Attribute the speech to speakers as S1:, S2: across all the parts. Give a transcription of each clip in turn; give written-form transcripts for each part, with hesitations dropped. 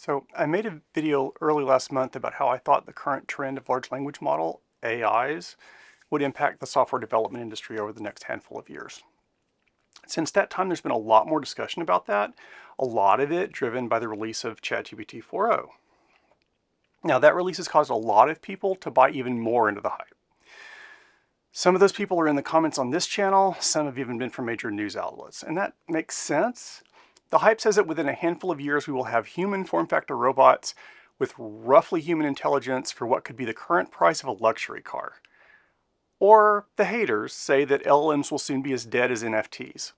S1: So I made a video early last month about how I thought the current trend of large language model, AIs, would impact the software development industry over the next handful of years. Since that time, there's been a lot more discussion about that, a lot of it driven by the release of ChatGPT-4o. Now, that release has caused a lot of people to buy even more into the hype. Some of those people are in the comments on this channel, some have even been from major news outlets, and that makes sense. The hype says that within a handful of years we will have human form factor robots with roughly human intelligence for what could be the current price of a luxury car. Or the haters say that LLMs will soon be as dead as NFTs.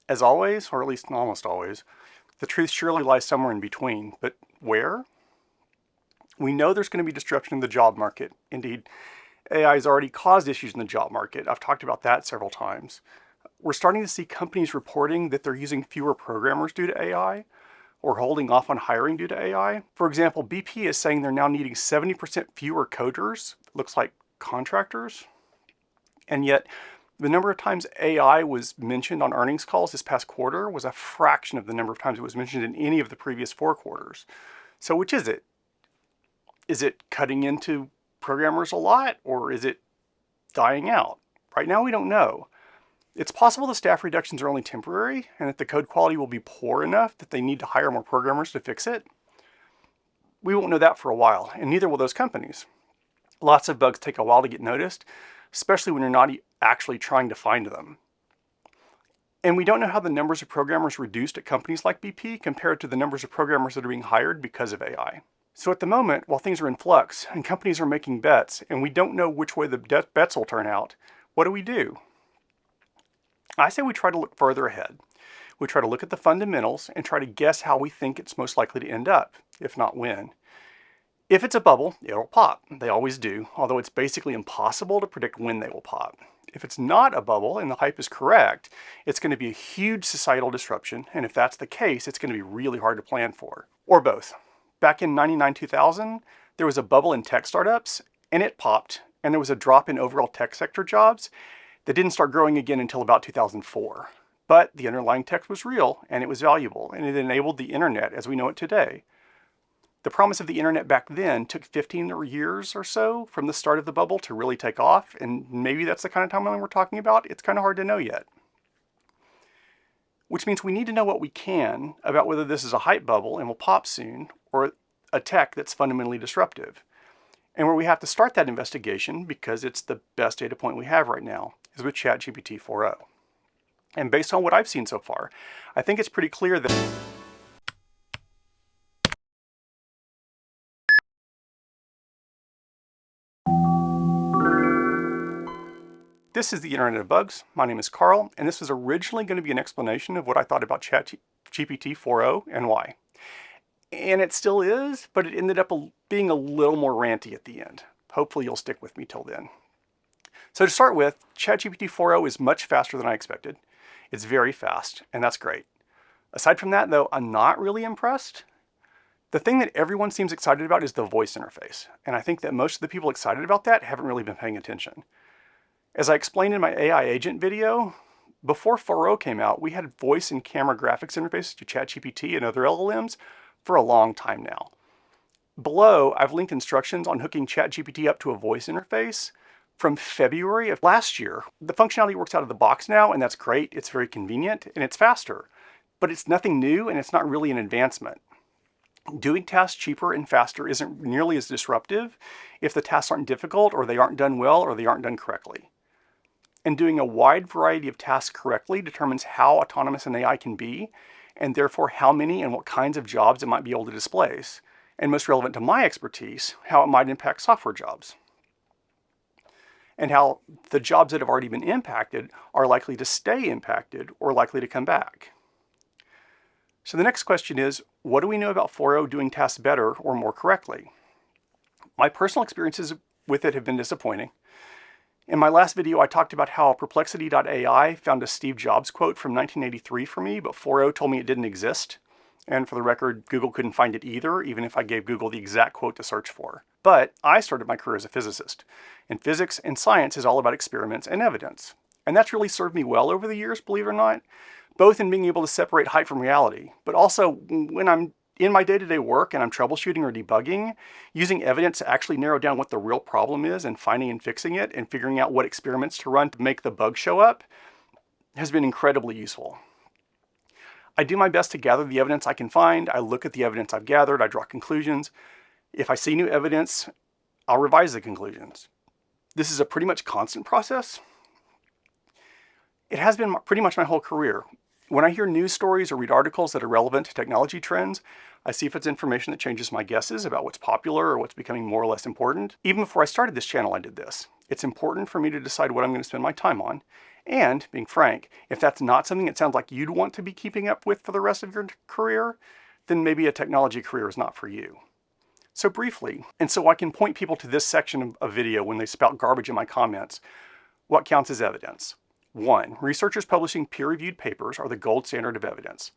S1: As always, or at least almost always, the truth surely lies somewhere in between, but where? We know there's going to be disruption in the job market. Indeed, AI has already caused issues in the job market. I've talked about that several times. We're starting to see companies reporting that they're using fewer programmers due to AI or holding off on hiring due to AI. For example, BP is saying they're now needing 70% fewer coders, looks like contractors. And yet, the number of times AI was mentioned on earnings calls this past quarter was a fraction of the number of times it was mentioned in any of the previous 4 quarters. So which is it? Is it cutting into programmers a lot, or is it dying out? Right now, we don't know. It's possible the staff reductions are only temporary and that the code quality will be poor enough that they need to hire more programmers to fix it. We won't know that for a while, and neither will those companies. Lots of bugs take a while to get noticed, especially when you're not actually trying to find them. And we don't know how the numbers of programmers reduced at companies like BP compared to the numbers of programmers that are being hired because of AI. So at the moment, while things are in flux and companies are making bets and we don't know which way the bets will turn out, what do? I say we try to look further ahead. We try to look at the fundamentals and try to guess how we think it's most likely to end up, if not when. If it's a bubble, it'll pop. They always do, although it's basically impossible to predict when they will pop. If it's not a bubble and the hype is correct, it's going to be a huge societal disruption, and if that's the case, it's going to be really hard to plan for. Or both. Back in 99-2000, there was a bubble in tech startups, and it popped, and there was a drop in overall tech sector jobs that didn't start growing again until about 2004. But the underlying tech was real, and it was valuable, and it enabled the internet as we know it today. The promise of the internet back then took 15 years or so from the start of the bubble to really take off, and maybe that's the kind of timeline we're talking about. It's kind of hard to know yet. Which means we need to know what we can about whether this is a hype bubble and will pop soon, or a tech that's fundamentally disruptive. And where we have to start that investigation, because it's the best data point we have right now, is with ChatGPT-4o. And based on what I've seen so far, I think it's pretty clear that this is the Internet of Bugs. My name is Carl, and this was originally going to be an explanation of what I thought about ChatGPT-4o and why. And it still is, but it ended up being a little more ranty at the end. Hopefully you'll stick with me till then. So to start with, ChatGPT-4o is much faster than I expected. It's very fast, and that's great. Aside from that, though, I'm not really impressed. The thing that everyone seems excited about is the voice interface, and I think that most of the people excited about that haven't really been paying attention. As I explained in my AI agent video, before 4o came out, we had voice and camera graphics interfaces to ChatGPT and other LLMs for a long time now. Below, I've linked instructions on hooking ChatGPT up to a voice interface from February of last year. The functionality works out of the box now, and that's great. It's very convenient, and it's faster. But it's nothing new, and it's not really an advancement. Doing tasks cheaper and faster isn't nearly as disruptive if the tasks aren't difficult, or they aren't done well, or they aren't done correctly. And doing a wide variety of tasks correctly determines how autonomous an AI can be, and therefore how many and what kinds of jobs it might be able to displace. And most relevant to my expertise, how it might impact software jobs. And how the jobs that have already been impacted are likely to stay impacted or likely to come back. So the next question is, what do we know about 4o doing tasks better or more correctly? My personal experiences with it have been disappointing. In my last video, I talked about how Perplexity.ai found a Steve Jobs quote from 1983 for me, but 4o told me it didn't exist. And for the record, Google couldn't find it either, even if I gave Google the exact quote to search for. But I started my career as a physicist, and physics and science is all about experiments and evidence. And that's really served me well over the years, believe it or not, both in being able to separate hype from reality, but also when I'm in my day-to-day work and I'm troubleshooting or debugging, using evidence to actually narrow down what the real problem is and finding and fixing it and figuring out what experiments to run to make the bug show up has been incredibly useful. I do my best to gather the evidence I can find. I look at the evidence I've gathered. I draw conclusions. If I see new evidence, I'll revise the conclusions. This is a pretty much constant process. It has been pretty much my whole career. When I hear news stories or read articles that are relevant to technology trends, I see if it's information that changes my guesses about what's popular or what's becoming more or less important. Even before I started this channel, I did this. It's important for me to decide what I'm going to spend my time on. And, being frank, if that's not something that sounds like you'd want to be keeping up with for the rest of your career, then maybe a technology career is not for you. So briefly, and so I can point people to this section of video when they spout garbage in my comments, what counts as evidence? 1. Researchers publishing peer-reviewed papers are the gold standard of evidence.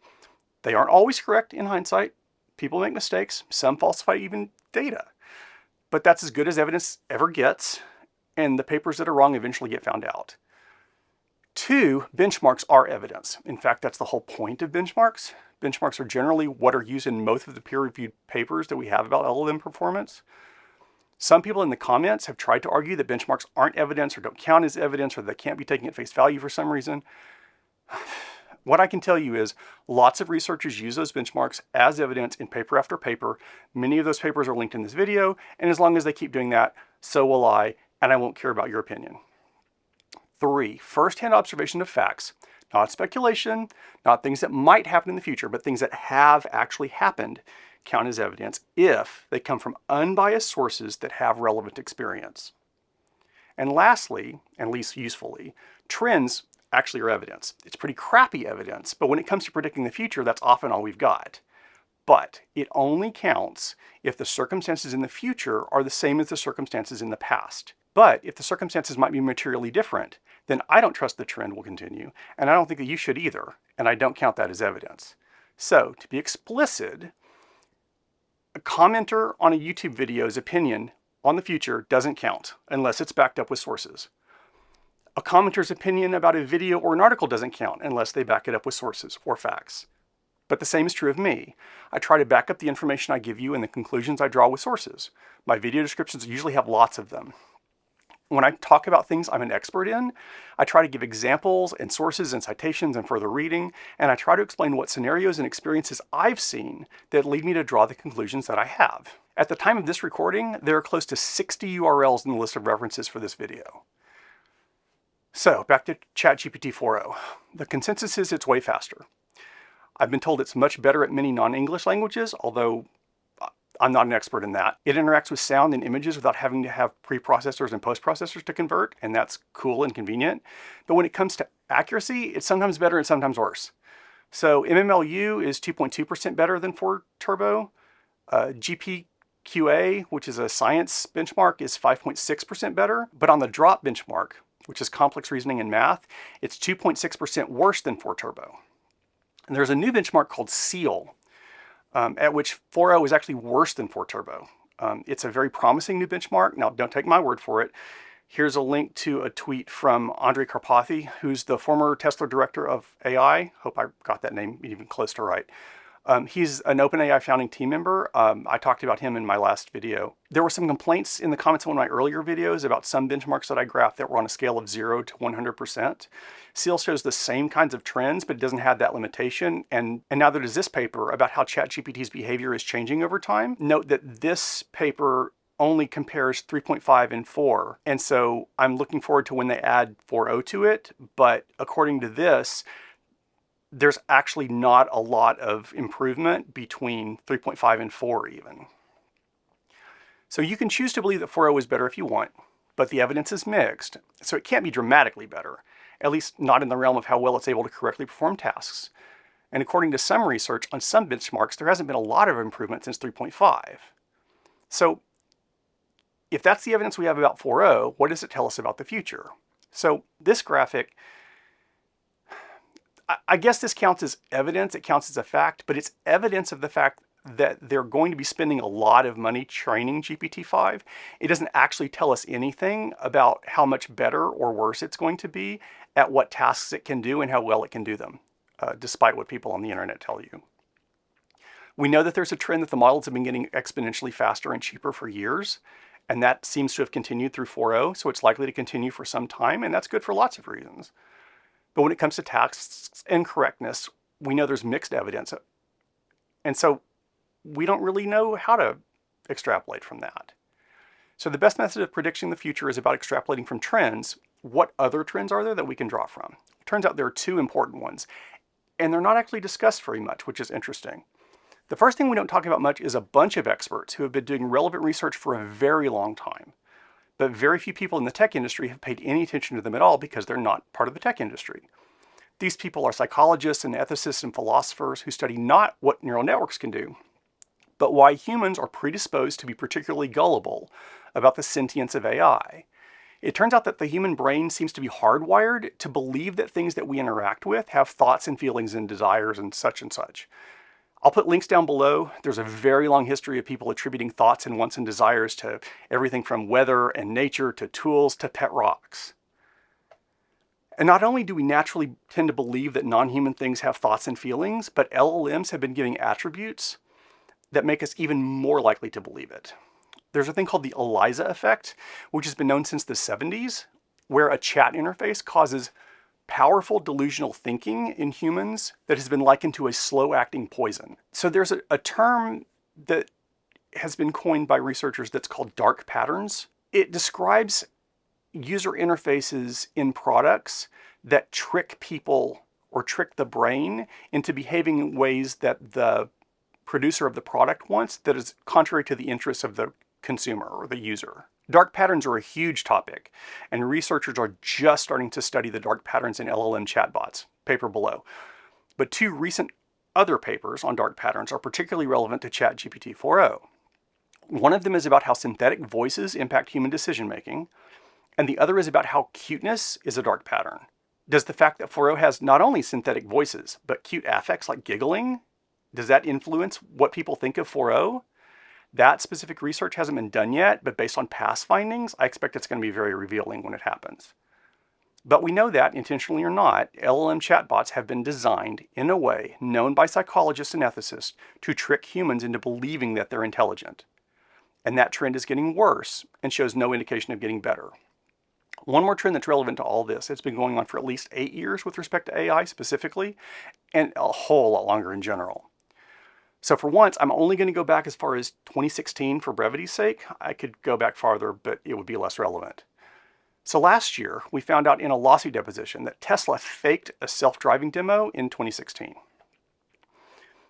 S1: They aren't always correct in hindsight. People make mistakes. Some falsify even data. But that's as good as evidence ever gets, and the papers that are wrong eventually get found out. 2. Benchmarks are evidence. In fact, that's the whole point of benchmarks. Benchmarks are generally what are used in most of the peer-reviewed papers that we have about LLM performance. Some people in the comments have tried to argue that benchmarks aren't evidence or don't count as evidence or they can't be taken at face value for some reason. What I can tell you is lots of researchers use those benchmarks as evidence in paper after paper. Many of those papers are linked in this video, and as long as they keep doing that, so will I, and I won't care about your opinion. 3. First-hand observation of facts, not speculation, not things that might happen in the future, but things that have actually happened, count as evidence if they come from unbiased sources that have relevant experience. And lastly, and least usefully, trends actually are evidence. It's pretty crappy evidence, but when it comes to predicting the future, that's often all we've got. But it only counts if the circumstances in the future are the same as the circumstances in the past. But if the circumstances might be materially different, then I don't trust the trend will continue, and I don't think that you should either, and I don't count that as evidence. So, to be explicit, a commenter on a YouTube video's opinion on the future doesn't count unless it's backed up with sources. A commenter's opinion about a video or an article doesn't count unless they back it up with sources or facts. But the same is true of me. I try to back up the information I give you and the conclusions I draw with sources. My video descriptions usually have lots of them. When I talk about things I'm an expert in, I try to give examples and sources and citations and further reading, and I try to explain what scenarios and experiences I've seen that lead me to draw the conclusions that I have. At the time of this recording, there are close to 60 URLs in the list of references for this video. So, back to ChatGPT-4o. The consensus is it's way faster. I've been told it's much better at many non-English languages, although I'm not an expert in that. It interacts with sound and images without having to have preprocessors and postprocessors to convert, and that's cool and convenient. But when it comes to accuracy, it's sometimes better and sometimes worse. So MMLU is 2.2% better than 4 Turbo. GPQA, which is a science benchmark, is 5.6% better. But on the drop benchmark, which is complex reasoning and math, it's 2.6% worse than 4 Turbo. And there's a new benchmark called SEAL, at which 4o is actually worse than 4 Turbo. It's a very promising new benchmark. Now, don't take my word for it. Here's a link to a tweet from Andrej Karpathy, who's the former Tesla director of AI. Hope I got that name even close to right. He's an OpenAI founding team member. I talked about him in my last video. There were some complaints in the comments of one of my earlier videos about some benchmarks that I graphed that were on a scale of 0 to 100%. SEAL shows the same kinds of trends, but it doesn't have that limitation. And now there is this paper about how ChatGPT's behavior is changing over time. Note that this paper only compares 3.5 and 4. And so I'm looking forward to when they add 4o to it. But according to this, there's actually not a lot of improvement between 3.5 and 4 even. So you can choose to believe that 4o is better if you want, but the evidence is mixed, so it can't be dramatically better, at least not in the realm of how well it's able to correctly perform tasks. And according to some research on some benchmarks, there hasn't been a lot of improvement since 3.5. So if that's the evidence we have about 4o, what does it tell us about the future? So this graphic, I guess this counts as evidence, it counts as a fact, but it's evidence of the fact that they're going to be spending a lot of money training GPT-5. It doesn't actually tell us anything about how much better or worse it's going to be at what tasks it can do and how well it can do them, despite what people on the internet tell you. We know that there's a trend that the models have been getting exponentially faster and cheaper for years, and that seems to have continued through 4o, so it's likely to continue for some time, and that's good for lots of reasons. But when it comes to tasks and correctness, we know there's mixed evidence, and so we don't really know how to extrapolate from that. So the best method of predicting the future is about extrapolating from trends. What other trends are there that we can draw from? It turns out there are two important ones, and they're not actually discussed very much, which is interesting. The first thing we don't talk about much is a bunch of experts who have been doing relevant research for a very long time. But very few people in the tech industry have paid any attention to them at all because they're not part of the tech industry. These people are psychologists and ethicists and philosophers who study not what neural networks can do, but why humans are predisposed to be particularly gullible about the sentience of AI. It turns out that the human brain seems to be hardwired to believe that things that we interact with have thoughts and feelings and desires and such and such. I'll put links down below. There's a very long history of people attributing thoughts and wants and desires to everything from weather and nature to tools to pet rocks. And not only do we naturally tend to believe that non-human things have thoughts and feelings, but LLMs have been giving attributes that make us even more likely to believe it. There's a thing called the ELIZA effect, which has been known since the 70s, where a chat interface causes powerful delusional thinking in humans that has been likened to a slow-acting poison. So there's a term that has been coined by researchers that's called dark patterns. It describes user interfaces in products that trick people or trick the brain into behaving in ways that the producer of the product wants that is contrary to the interests of the consumer or the user. Dark patterns are a huge topic, and researchers are just starting to study the dark patterns in LLM chatbots, paper below. But two recent other papers on dark patterns are particularly relevant to ChatGPT-4o. One of them is about how synthetic voices impact human decision-making, and the other is about how cuteness is a dark pattern. Does the fact that 4o has not only synthetic voices, but cute affects like giggling, does that influence what people think of 4o? That specific research hasn't been done yet, but based on past findings, I expect it's going to be very revealing when it happens. But we know that, intentionally or not, LLM chatbots have been designed in a way known by psychologists and ethicists to trick humans into believing that they're intelligent. And that trend is getting worse and shows no indication of getting better. One more trend that's relevant to all this, it's been going on for at least 8 years with respect to AI specifically, and a whole lot longer in general. So for once, I'm only going to go back as far as 2016 for brevity's sake. I could go back farther, but it would be less relevant. So last year, we found out in a lawsuit deposition that Tesla faked a self-driving demo in 2016.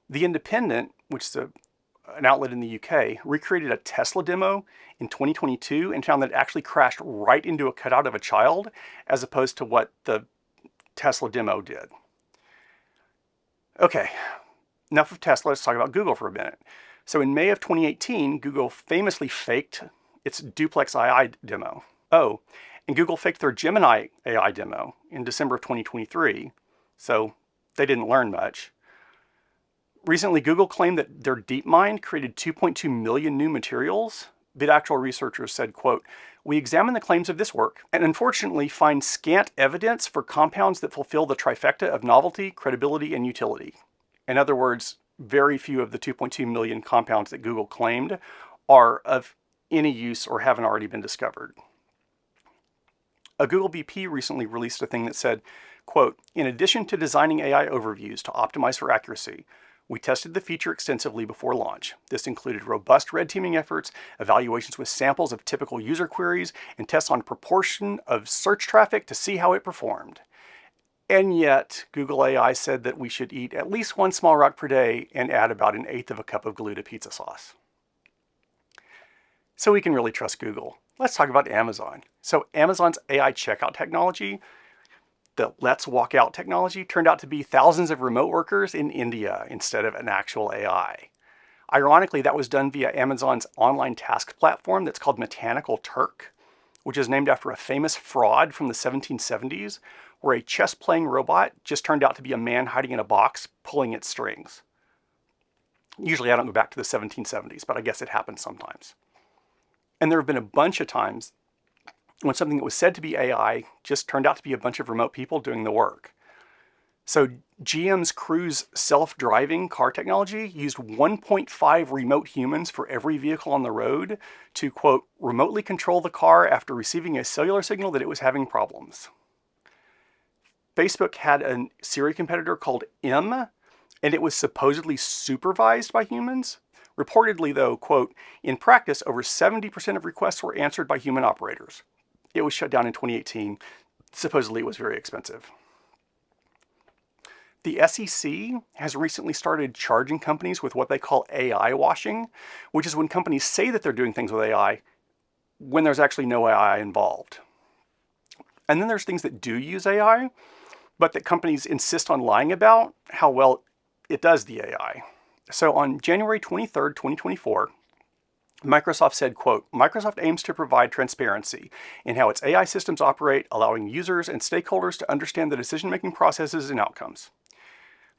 S1: The Independent, which is an outlet in the UK, recreated a Tesla demo in 2022 and found that it actually crashed right into a cutout of a child, as opposed to what the Tesla demo did. Okay. Enough of Tesla, let's talk about Google for a minute. So in May of 2018, Google famously faked its duplex AI demo. Oh, and Google faked their Gemini AI demo in December of 2023, so they didn't learn much. Recently, Google claimed that their DeepMind created 2.2 million new materials. VidActual researchers said, quote, "We examine the claims of this work and unfortunately find scant evidence for compounds that fulfill the trifecta of novelty, credibility, and utility." In other words, very few of the 2.2 million compounds that Google claimed are of any use or haven't already been discovered. A Google VP recently released a thing that said, quote, "In addition to designing AI overviews to optimize for accuracy, we tested the feature extensively before launch. This included robust red teaming efforts, evaluations with samples of typical user queries, and tests on proportion of search traffic to see how it performed. And yet, Google AI said that we should eat at least one small rock per day and add about 1/8 of a cup of glue to pizza sauce." So we can really trust Google. Let's talk about Amazon. So Amazon's AI checkout technology, the Let's Walk Out technology, turned out to be thousands of remote workers in India instead of an actual AI. Ironically, that was done via Amazon's online task platform that's called Mechanical Turk, which is named after a famous fraud from the 1770s, where a chess-playing robot just turned out to be a man hiding in a box pulling its strings. Usually I don't go back to the 1770s, but I guess it happens sometimes. And there have been a bunch of times when something that was said to be AI just turned out to be a bunch of remote people doing the work. So GM's Cruise self-driving car technology used 1.5 remote humans for every vehicle on the road to, quote, remotely control the car after receiving a cellular signal that it was having problems. Facebook had a Siri competitor called M, and it was supposedly supervised by humans. Reportedly, though, quote, in practice, over 70% of requests were answered by human operators. It was shut down in 2018. Supposedly, it was very expensive. The SEC has recently started charging companies with what they call AI washing, which is when companies say that they're doing things with AI when there's actually no AI involved. And then there's things that do use AI, but that companies insist on lying about how well it does the AI. So on January 23rd, 2024, Microsoft said, quote, Microsoft aims to provide transparency in how its AI systems operate, allowing users and stakeholders to understand the decision-making processes and outcomes.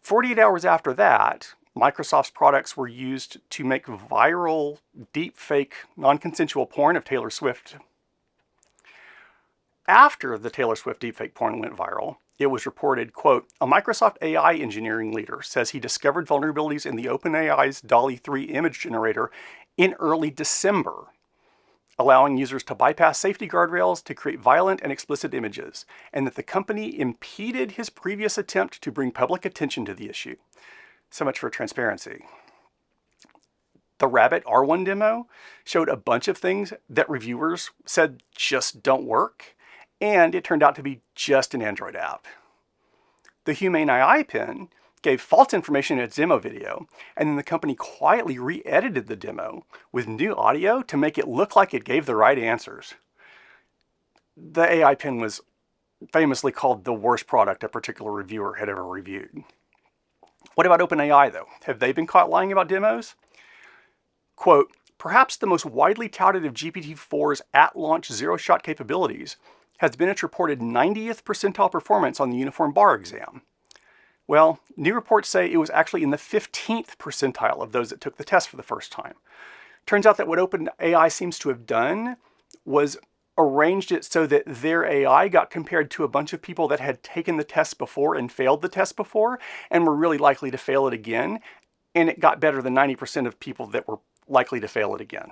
S1: 48 hours after that, Microsoft's products were used to make viral, deep-fake, non-consensual porn of Taylor Swift. After the Taylor Swift deepfake porn went viral, it was reported, quote, a Microsoft AI engineering leader says he discovered vulnerabilities in the OpenAI's DALL-E 3 image generator in early December, allowing users to bypass safety guardrails to create violent and explicit images, and that the company impeded his previous attempt to bring public attention to the issue. So much for transparency. The Rabbit R1 demo showed a bunch of things that reviewers said just don't work, and it turned out to be just an Android app. The Humane AI Pen gave false information in its demo video, and then the company quietly re-edited the demo with new audio to make it look like it gave the right answers. The AI Pen was famously called the worst product a particular reviewer had ever reviewed. What about OpenAI, though? Have they been caught lying about demos? Quote, perhaps the most widely touted of GPT-4's at-launch zero-shot capabilities has been its reported 90th percentile performance on the uniform bar exam. Well, new reports say it was actually in the 15th percentile of those that took the test for the first time. Turns out that what OpenAI seems to have done was arranged it so that their AI got compared to a bunch of people that had taken the test before and failed the test before and were really likely to fail it again, and it got better than 90% of people that were likely to fail it again.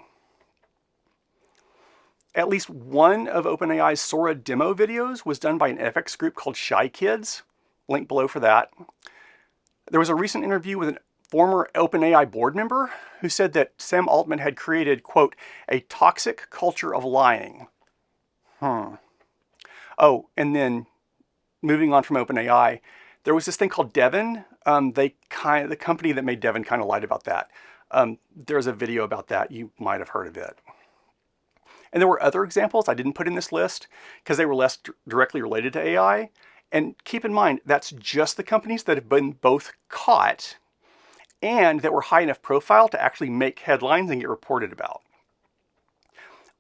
S1: At least one of OpenAI's Sora demo videos was done by an FX group called Shy Kids. Link below for that. There was a recent interview with a former OpenAI board member who said that Sam Altman had created, quote, a toxic culture of lying. Oh, and then moving on from OpenAI, there was this thing called Devin. The company that made Devin kind of lied about that. There's a video about that. You might have heard of it. And there were other examples I didn't put in this list because they were less directly related to AI. And keep in mind, that's just the companies that have been both caught and that were high enough profile to actually make headlines and get reported about.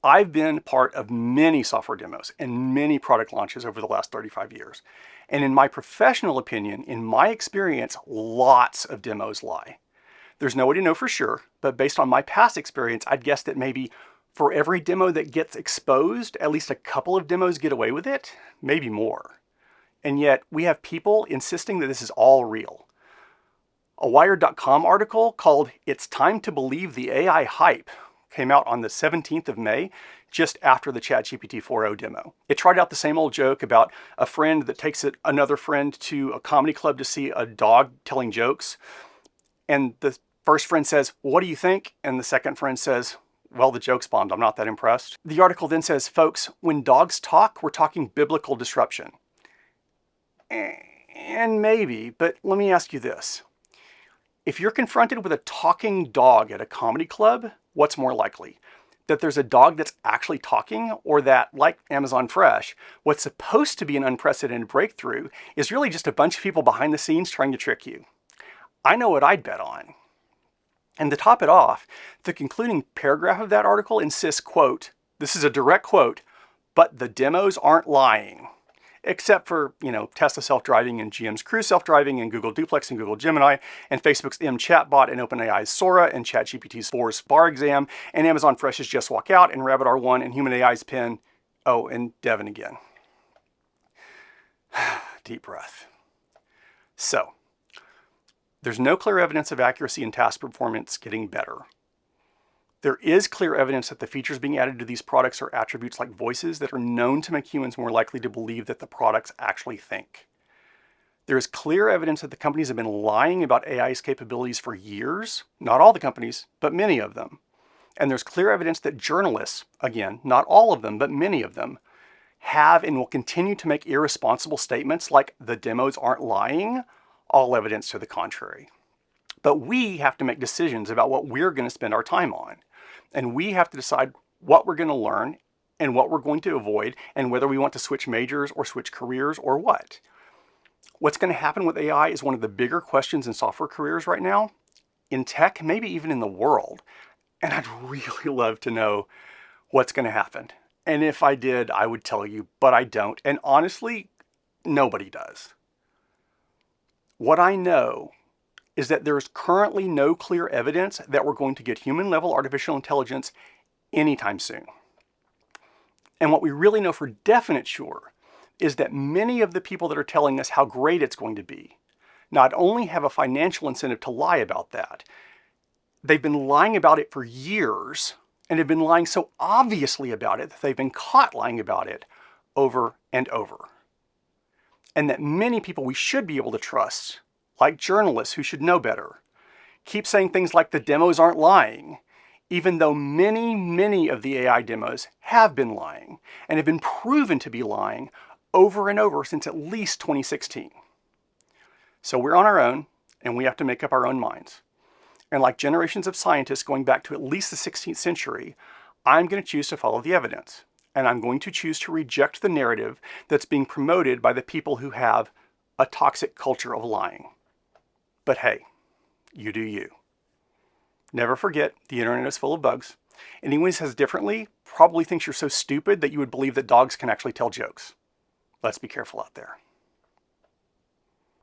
S1: I've been part of many software demos and many product launches over the last 35 years. And in my professional opinion, in my experience, lots of demos lie. There's no way to know for sure, but based on my past experience, I'd guess that maybe for every demo that gets exposed, at least a couple of demos get away with it, maybe more. And yet we have people insisting that this is all real. A Wired.com article called "It's Time to Believe the AI Hype" came out on the 17th of May, just after the ChatGPT-4o demo. It tried out the same old joke about a friend that takes another friend to a comedy club to see a dog telling jokes. And the first friend says, "What do you think?" And the second friend says, "Well, the joke's bombed. I'm not that impressed." The article then says, "Folks, when dogs talk, we're talking biblical disruption." And maybe, but let me ask you this. If you're confronted with a talking dog at a comedy club, what's more likely? That there's a dog that's actually talking, or that, like Amazon Fresh, what's supposed to be an unprecedented breakthrough is really just a bunch of people behind the scenes trying to trick you? I know what I'd bet on. And to top it off, the concluding paragraph of that article insists, quote, this is a direct quote, "but the demos aren't lying." Except for, Tesla self-driving and GM's Cruise self-driving and Google Duplex and Google Gemini and Facebook's M chatbot and OpenAI's Sora and ChatGPT's 4's bar exam and Amazon Fresh's Just Walk Out and Rabbit R1 and Human AI's Pen. Oh, and Devin again. Deep breath. So, there's no clear evidence of accuracy and task performance getting better. There is clear evidence that the features being added to these products are attributes like voices that are known to make humans more likely to believe that the products actually think. There is clear evidence that the companies have been lying about AI's capabilities for years. Not all the companies, but many of them. And there's clear evidence that journalists, again, not all of them, but many of them, have and will continue to make irresponsible statements like the demos aren't lying, all evidence to the contrary. But we have to make decisions about what we're going to spend our time on. And we have to decide what we're going to learn and what we're going to avoid and whether we want to switch majors or switch careers or what. What's going to happen with AI is one of the bigger questions in software careers right now, in tech, maybe even in the world. And I'd really love to know what's going to happen. And if I did, I would tell you, but I don't. And honestly, nobody does. What I know is that there's currently no clear evidence that we're going to get human-level artificial intelligence anytime soon. And what we really know for definite sure is that many of the people that are telling us how great it's going to be not only have a financial incentive to lie about that, they've been lying about it for years and have been lying so obviously about it that they've been caught lying about it over and over. And that many people we should be able to trust, like journalists who should know better, keep saying things like the demos aren't lying, even though many of the AI demos have been lying and have been proven to be lying over and over since at least 2016. So we're on our own and we have to make up our own minds. And like generations of scientists going back to at least the 16th century, I'm going to choose to follow the evidence. And I'm going to choose to reject the narrative that's being promoted by the people who have a toxic culture of lying. But hey, you do you. Never forget, the internet is full of bugs. Anyone who says differently probably thinks you're so stupid that you would believe that dogs can actually tell jokes. Let's be careful out there.